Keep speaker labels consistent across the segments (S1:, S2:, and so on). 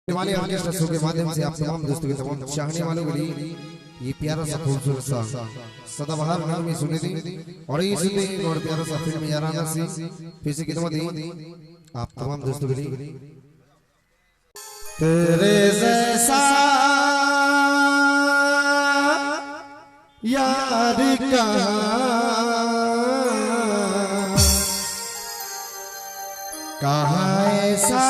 S1: वाले orchestra show के माध्यम से आप तमाम दोस्तों के तमाम चाहने वालों के लिए ये प्यारा सा खूबसूरत सा सदाबहार गाना में सुने थे और ये सुनते हैं और प्यारा सा फिल्म याराना से फिर से खिदमत दी आप तमाम दोस्तों के लिए। तेरे जैसा यार कहाँ ऐसा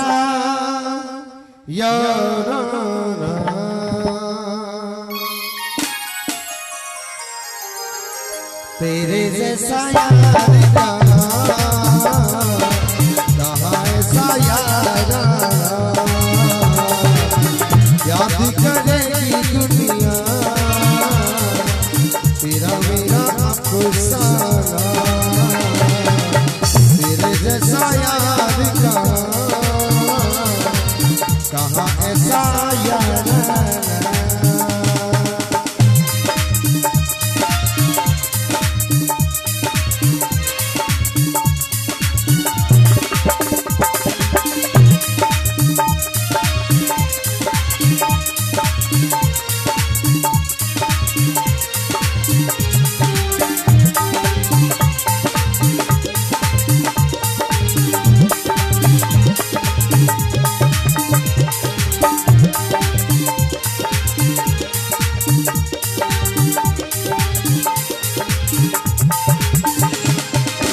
S1: याराना तेरे जैसा यार कहाँ ऐसा याराना याद करेगी दुनिया तेरा मेरा अफसाना तेरे जैसा यार कहाँ ऐसा याराना।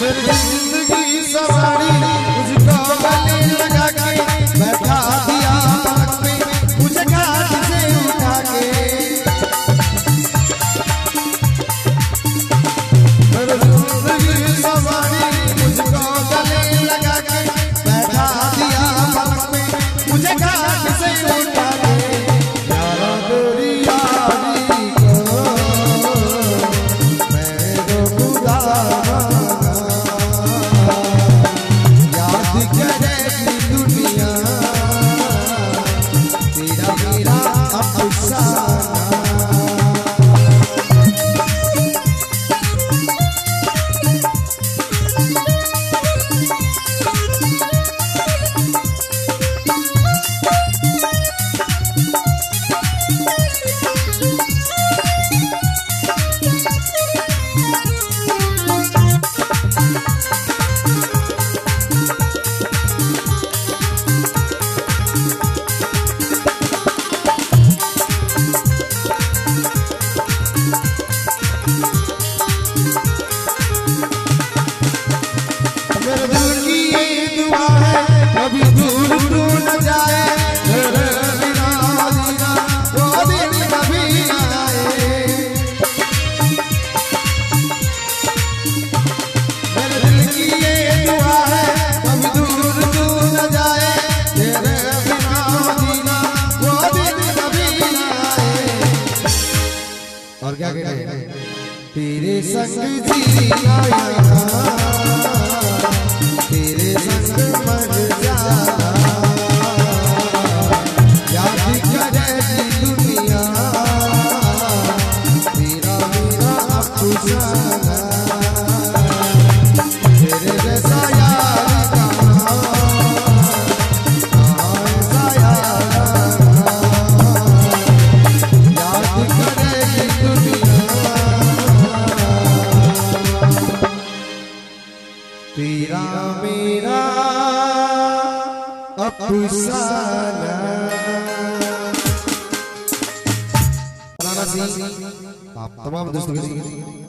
S1: जिंदगी सवारी मुझको गले लगा के बैठा दिया पलक पे मुझे घाट से उठा के जिंदगी सवारी मुझको गले लगा के बैठा दिया पलक पे मुझे घाट से उठा के यारा तेरी यारी को मैं तो खुदा कभी दूर दूर न जाए तेरे बिना जीना वो दिन कभी न आए मेरे दिल की ये दुआ है कभी दूर दूर न जाए तेरे बिना जीना वो दिन कभी न आए। और क्या कहते हैं तेरे संग जीना तेरे संग मर जाना याद करेगी दुनिया तेरा मेरा अफसाना तेरे जैसा यार कहाँ ऐसा याराना याद करेगी दुनिया तेरा मेरा अफसाना। आप तमाम दोस्तों के लिए